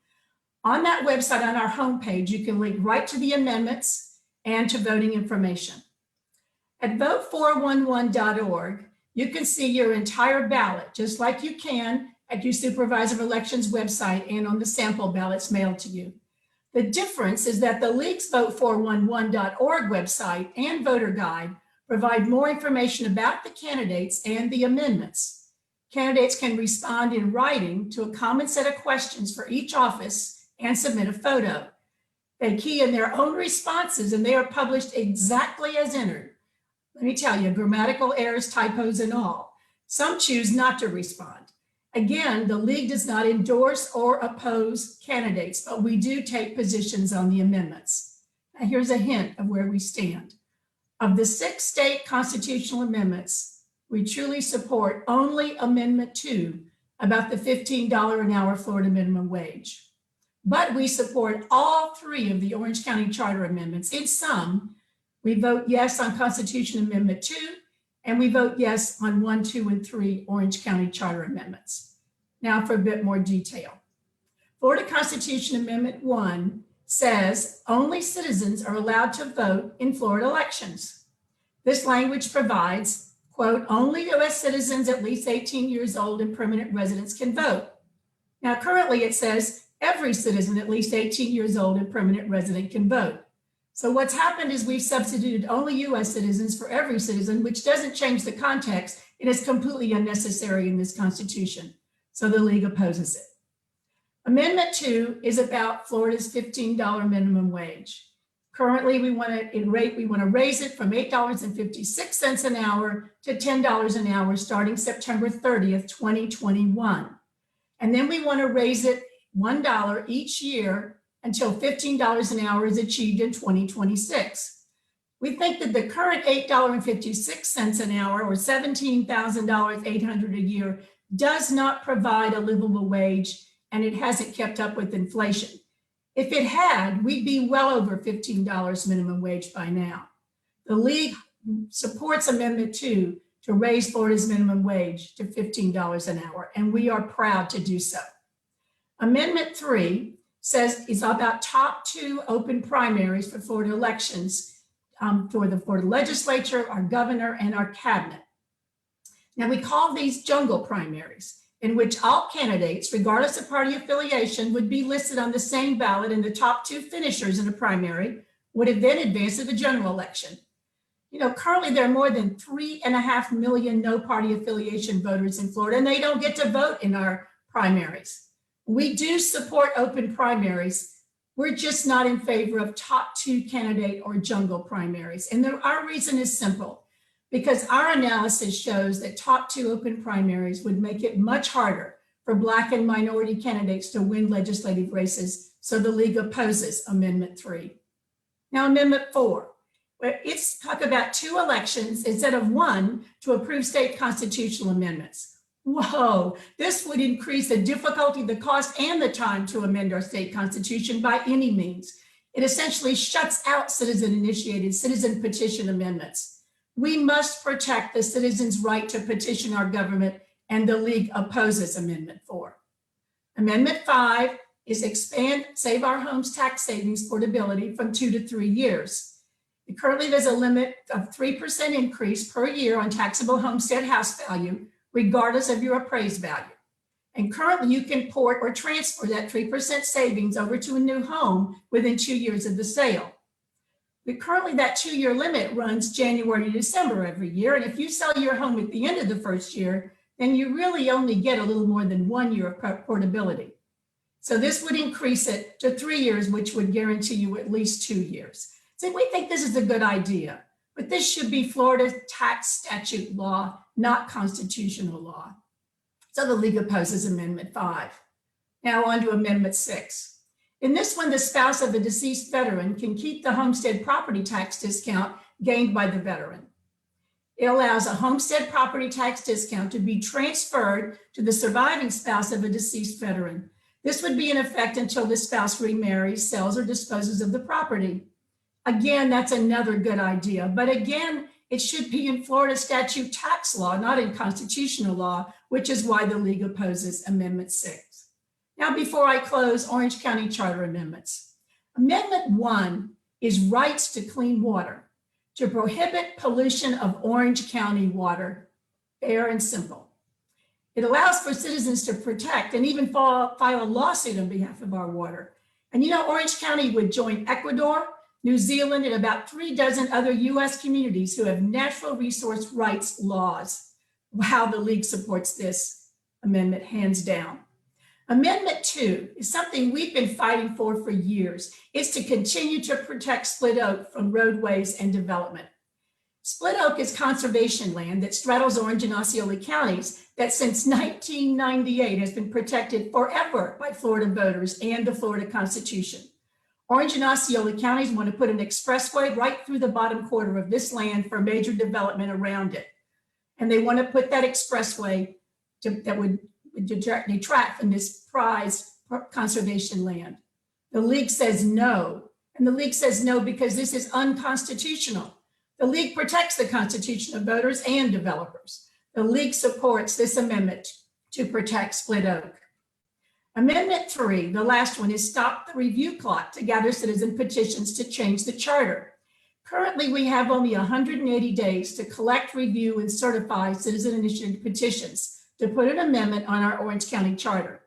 On that website, on our homepage, you can link right to the amendments and to voting information. At vote411.org, you can see your entire ballot, just like you can at your Supervisor of Elections website and on the sample ballots mailed to you. The difference is that the League's vote411.org website and voter guide provide more information about the candidates and the amendments. Candidates can respond in writing to a common set of questions for each office and submit a photo. They key in their own responses and they are published exactly as entered. Let me tell you, grammatical errors, typos, and all. Some choose not to respond. Again, the League does not endorse or oppose candidates, but we do take positions on the amendments. Now, here's a hint of where we stand. Of the 6 state constitutional amendments, we truly support only Amendment 2 about the $15 an hour Florida minimum wage. But we support all 3 of the Orange County Charter amendments. In sum, we vote yes on Constitution Amendment 2, and we vote yes on 1, 2, and 3 Orange County Charter amendments. Now for a bit more detail. Florida Constitution Amendment 1 says only citizens are allowed to vote in Florida elections. This language provides, quote, only U.S. citizens at least 18 years old and permanent residents can vote. Now currently it says every citizen at least 18 years old and permanent resident can vote. So what's happened is we've substituted only U.S. citizens for every citizen, which doesn't change the context. It is completely unnecessary in this Constitution. So the League opposes it. Amendment 2 is about Florida's $15 minimum wage. Currently, we want to raise it from $8.56 an hour to $10 an hour starting September 30th, 2021. And then we want to raise it $1 each year until $15 an hour is achieved in 2026. We think that the current $8.56 an hour or $17,800 a year does not provide a livable wage, and it hasn't kept up with inflation. If it had, we'd be well over $15 minimum wage by now. The League supports Amendment 2 to raise Florida's minimum wage to $15 an hour, and we are proud to do so. Amendment 3 says it's about top 2 open primaries for Florida elections for the Florida legislature, our governor, and our cabinet. Now we call these jungle primaries, in which all candidates, regardless of party affiliation, would be listed on the same ballot, and the top 2 finishers in a primary would have then advanced to the general election. You know, currently there are more than 3.5 million no party affiliation voters in Florida, and they don't get to vote in our primaries. We do support open primaries. We're just not in favor of top 2 candidate or jungle primaries. And our reason is simple, because our analysis shows that top 2 open primaries would make it much harder for Black and minority candidates to win legislative races. So the League opposes Amendment 3. Now, Amendment 4, where it's talk about 2 elections instead of 1 to approve state constitutional amendments. Whoa, this would increase the difficulty, the cost, and the time to amend our state constitution by any means. It essentially shuts out citizen-initiated, citizen petition amendments. We must protect the citizens' right to petition our government, and the League opposes Amendment 4. Amendment 5 is expand Save Our Homes tax savings portability from 2 to 3 years. Currently, there's a limit of 3% increase per year on taxable homestead house value, regardless of your appraised value. And currently, you can port or transfer that 3% savings over to a new home within 2 years of the sale. But currently, that 2-year limit runs January to December every year. And if you sell your home at the end of the first year, then you really only get a little more than 1 year of portability. So this would increase it to 3 years, which would guarantee you at least 2 years. So we think this is a good idea, but this should be Florida tax statute law, not constitutional law. So the League opposes Amendment 5. Now on to Amendment 6. In this one, the spouse of a deceased veteran can keep the homestead property tax discount gained by the veteran. It allows a homestead property tax discount to be transferred to the surviving spouse of a deceased veteran. This would be in effect until the spouse remarries, sells, or disposes of the property. Again, that's another good idea. But again, it should be in Florida statute tax law, not in constitutional law, which is why the League opposes Amendment 6. Now, before I close, Orange County Charter amendments. Amendment 1 is rights to clean water, to prohibit pollution of Orange County water, fair and simple. It allows for citizens to protect and even file a lawsuit on behalf of our water. And you know, Orange County would join Ecuador, New Zealand, and about 36 other US communities who have natural resource rights laws. How the League supports this amendment, hands down. Amendment 2 is something we've been fighting for years. It's to continue to protect split oak from roadways and development. Split oak is conservation land that straddles Orange and Osceola counties that since 1998 has been protected forever by Florida voters and the Florida Constitution. Orange and Osceola counties want to put an expressway right through the bottom quarter of this land for major development around it. And they want to put that expressway that would detract from this prized conservation land. The League says no. And the League says no because this is unconstitutional. The League protects the Constitution of voters and developers. The League supports this amendment to protect split oak. Amendment 3, the last one, is stop the review clock to gather citizen petitions to change the charter. Currently, we have only 180 days to collect, review, and certify citizen-initiated petitions to put an amendment on our Orange County Charter.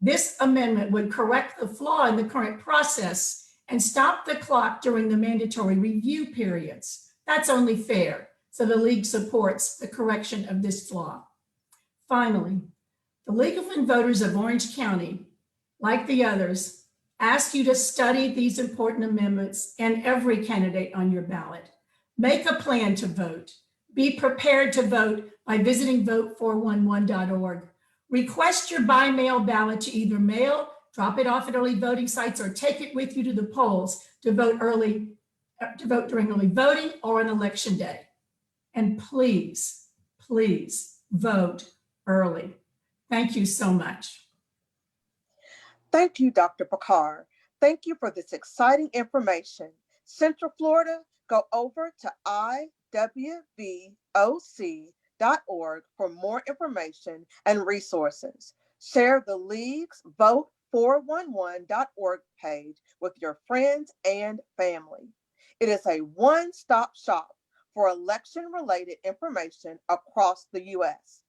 This amendment would correct the flaw in the current process and stop the clock during the mandatory review periods. That's only fair. So the League supports the correction of this flaw. Finally, the League of Voters of Orange County, like the others, ask you to study these important amendments and every candidate on your ballot. Make a plan to vote. Be prepared to vote by visiting vote411.org. Request your by-mail ballot to either mail, drop it off at early voting sites, or take it with you to the polls to vote during early voting or on election day. And please, please vote early. Thank you so much. Thank you, Dr. Pickar. Thank you for this exciting information. Central Florida, go over to 𝐼WVOC.org for more information and resources. Share the League's vote411.org page with your friends and family. It is a one-stop shop for election-related information across the U.S.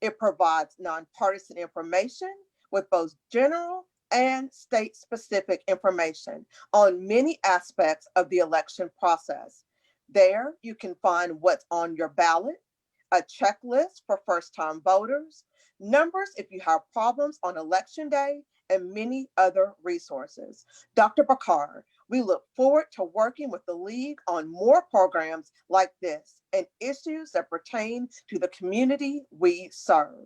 It provides nonpartisan information with both general and state-specific information on many aspects of the election process. There, you can find what's on your ballot, a checklist for first-time voters, numbers if you have problems on election day, and many other resources. Dr. Pickar, we look forward to working with the League on more programs like this and issues that pertain to the community we serve.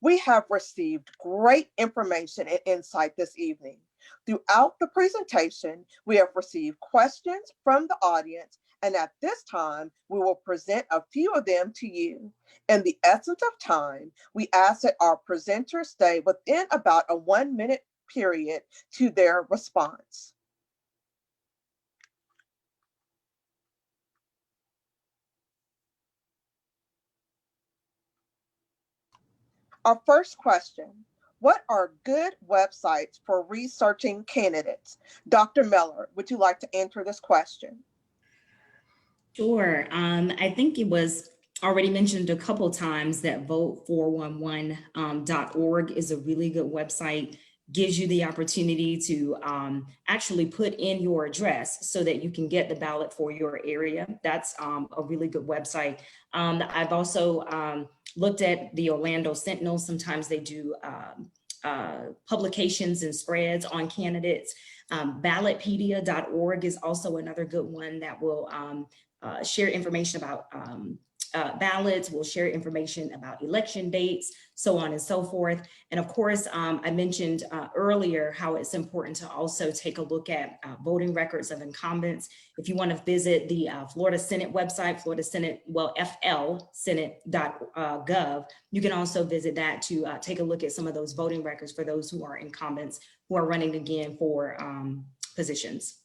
We have received great information and insight this evening. Throughout the presentation, we have received questions from the audience, and at this time, we will present a few of them to you. In the essence of time, we ask that our presenters stay within about a 1-minute period to their response. Our first question, what are good websites for researching candidates? Dr. Miller, would you like to answer this question? Sure. I think it was already mentioned a couple times that vote411.org is a really good website. Gives you the opportunity to actually put in your address so that you can get the ballot for your area. That's a really good website. I've also looked at the Orlando Sentinel. Sometimes they do publications and spreads on candidates. Ballotpedia.org is also another good one that will share information about ballots, will share information about election dates, so on and so forth. And of course, I mentioned earlier how it's important to also take a look at voting records of incumbents. If you want to visit the Florida Senate website, Florida Senate, well, flsenate.gov, you can also visit that to take a look at some of those voting records for those who are incumbents who are running again for positions.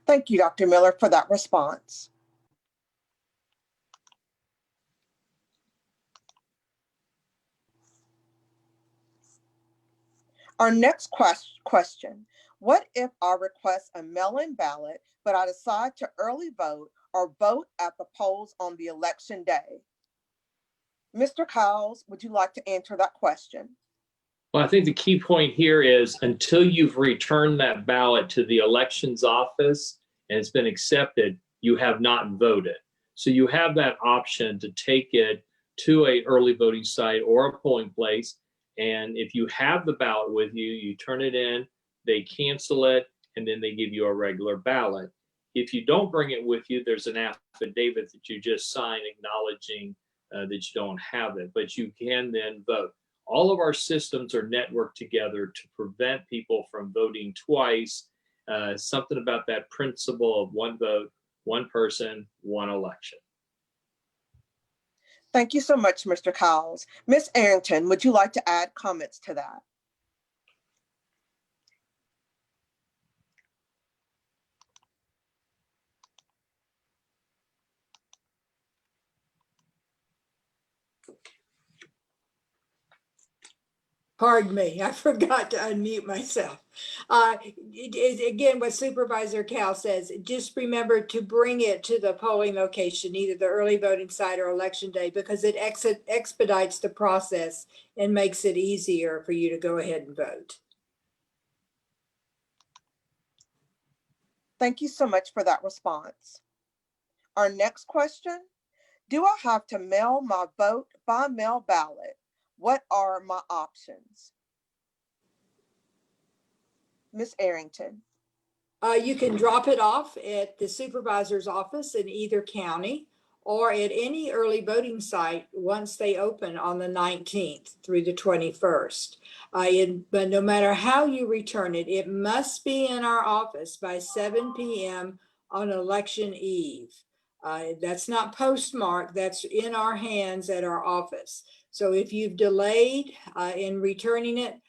Thank you, Dr. Miller, for that response. Our next question, what if I request a mail-in ballot, but I decide to early vote or vote at the polls on the election day? Mr. Cowles, would you like to answer that question? Well, I think the key point here is until you've returned that ballot to the elections office and it's been accepted, you have not voted. So you have that option to take it to an early voting site or a polling place. And if you have the ballot with you, you turn it in, they cancel it, and then they give you a regular ballot. If you don't bring it with you, there's an affidavit that you just sign acknowledging that you don't have it, but you can then vote. All of our systems are networked together to prevent people from voting twice. Something about that principle of one vote, one person, one election. Thank you so much, Mr. Cowles. Ms. Arrington, would you like to add comments to that? Pardon me, I forgot to unmute myself. Again, what Supervisor Cal says, just remember to bring it to the polling location, either the early voting site or election day, because it expedites the process and makes it easier for you to go ahead and vote. Thank you so much for that response. Our next question, do I have to mail my vote by mail ballot? What are my options? Ms. Arrington. You can drop it off at the supervisor's office in either county or at any early voting site once they open on the 19th through the 21st. But no matter how you return it, it must be in our office by 7 p.m. on election eve. That's not postmarked, that's in our hands at our office. So if you've delayed in returning it,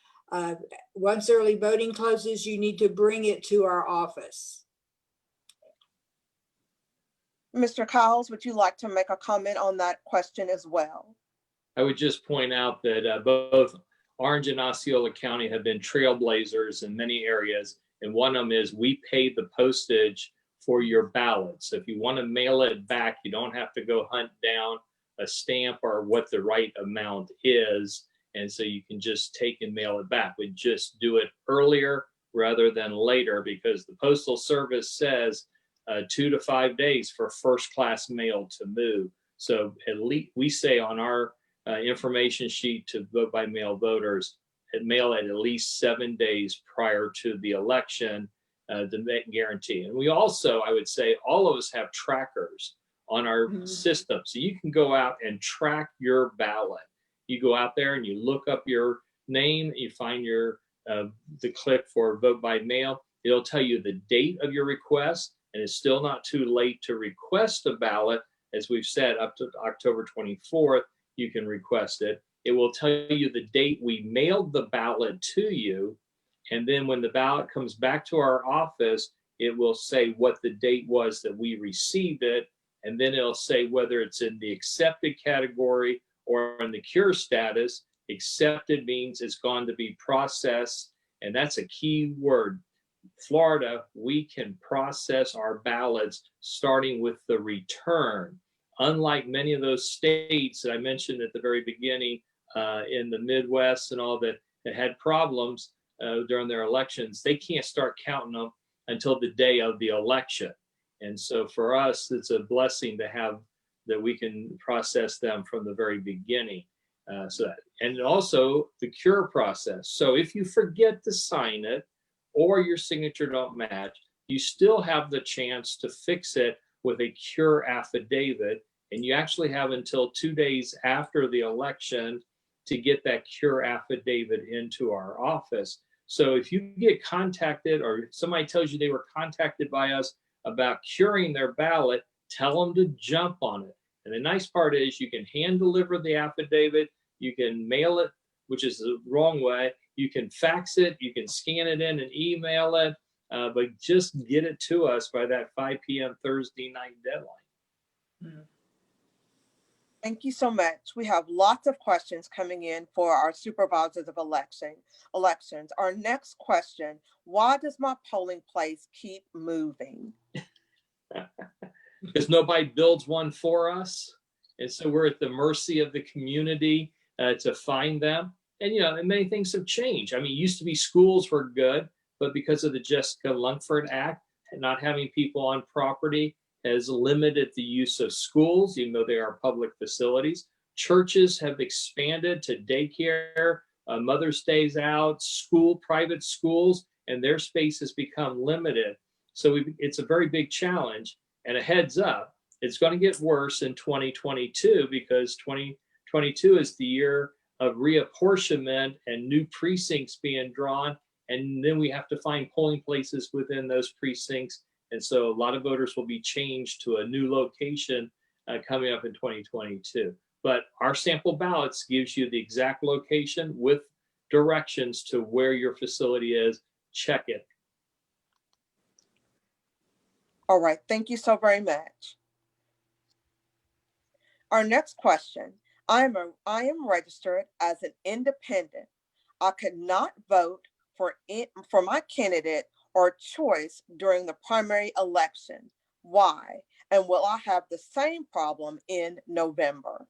once early voting closes, you need to bring it to our office. Mr. Cowles, would you like to make a comment on that question as well? I would just point out that both Orange and Osceola County have been trailblazers in many areas. And one of them is we pay the postage for your ballot. So if you want to mail it back, you don't have to go hunt down a stamp or what the right amount is. And so you can just take and mail it back. We just do it earlier rather than later because the Postal Service says 2 to 5 days for first class mail to move. So at least we say on our information sheet to vote by mail voters, mail at least 7 days prior to the election to guarantee. And we also, I would say, all of us have trackers on our system. So you can go out and track your ballot. You go out there and you look up your name, you find your the click for vote by mail. It'll tell you the date of your request, and it's still not too late to request a ballot. As we've said, up to October 24th, you can request it. It will tell you the date we mailed the ballot to you. And then when the ballot comes back to our office, it will say what the date was that we received it. and then it'll say whether it's in the accepted category or in the cure status. Accepted means it's gone to be processed, and that's a key word. Florida, we can process our ballots starting with the return. Unlike many of those states that I mentioned at the very beginning in the Midwest and all that had problems during their elections, they can't start counting them until the day of the election. And so for us, it's a blessing to have that we can process them from the very beginning. And also the cure process. So if you forget to sign it or your signature don't match, you still have the chance to fix it with a cure affidavit. And you actually have until 2 days after the election to get that cure affidavit into our office. So if you get contacted or somebody tells you they were contacted by us about curing their ballot, tell them to jump on it. And the nice part is you can hand deliver the affidavit, you can mail it, which is the wrong way, you can fax it, you can scan it in and email it, but just get it to us by that 5 p.m. Thursday night deadline. Thank you so much. We have lots of questions coming in for our supervisors of elections. Our next question, why does my polling place keep moving? Because nobody builds one for us. And so we're at the mercy of the community to find them. And, and many things have changed. I mean, it used to be schools were good, but because of the Jessica Lungford Act, not having people on property has limited the use of schools, even though they are public facilities. Churches have expanded to daycare, Mother's Day's out, private schools, and their space has become limited. So it's a very big challenge. And a heads up, it's going to get worse in 2022 because 2022 is the year of reapportionment and new precincts being drawn. And then we have to find polling places within those precincts. And so a lot of voters will be changed to a new location coming up in 2022. But our sample ballots gives you the exact location with directions to where your facility is. Check it. All right, thank you so very much. Our next question, I am registered as an independent. I could not vote for my candidate or choice during the primary election. Why? And will I have the same problem in November?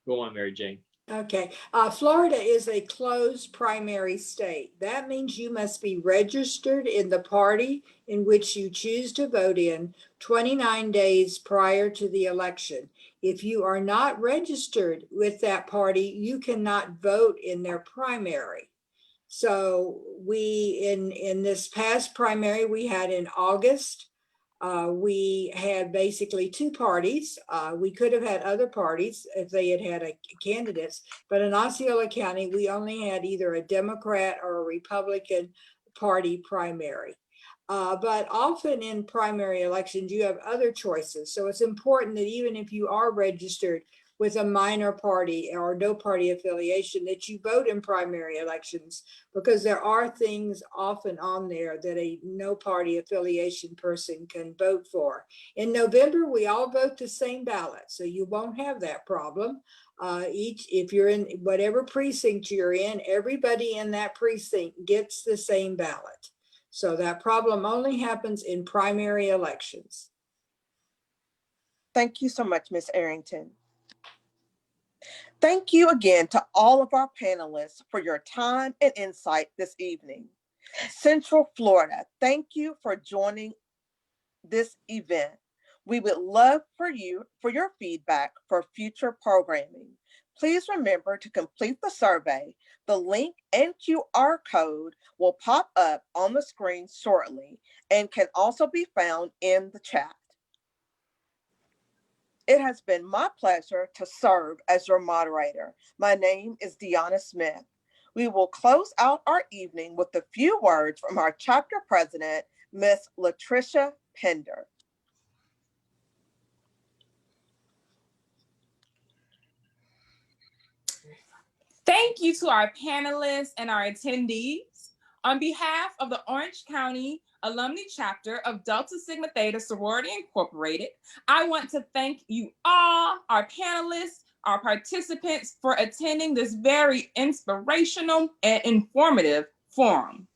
Go on, Mary Jane. Okay, Florida is a closed primary state. That means you must be registered in the party in which you choose to vote in 29 days prior to the election. If you are not registered with that party, you cannot vote in their primary. So we, in this past primary we had in August, we had basically two parties. We could have had other parties if they had candidates, but in Osceola County, we only had either a Democrat or a Republican party primary. But often in primary elections, you have other choices. So it's important that even if you are registered with a minor party or no party affiliation, that you vote in primary elections, because there are things often on there that a no party affiliation person can vote for. In November, we all vote the same ballot, so you won't have that problem. If you're in whatever precinct you're in, everybody in that precinct gets the same ballot. So that problem only happens in primary elections. Thank you so much, Ms. Arrington. Thank you again to all of our panelists for your time and insight this evening. Central Florida, thank you for joining this event. We would love for your feedback for future programming. Please remember to complete the survey. The link and QR code will pop up on the screen shortly and can also be found in the chat. It has been my pleasure to serve as your moderator. My name is Deanna Smith. We will close out our evening with a few words from our chapter president, Ms. Latricia Pender. Thank you to our panelists and our attendees. On behalf of the Orange County Alumni Chapter of Delta Sigma Theta Sorority Incorporated, I want to thank you all, our panelists, our participants, for attending this very inspirational and informative forum.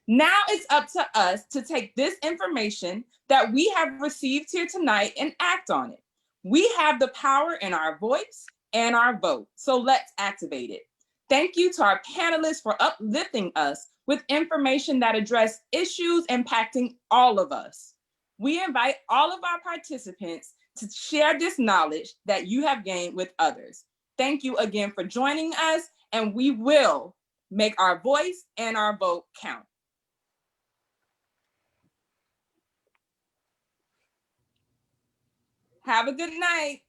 Now it's up to us to take this information that we have received here tonight and act on it. We have the power in our voice and our vote, so let's activate it. Thank you to our panelists for uplifting us with information that address issues impacting all of us. We invite all of our participants to share this knowledge that you have gained with others. Thank you again for joining us, and we will make our voice and our vote count. Have a good night.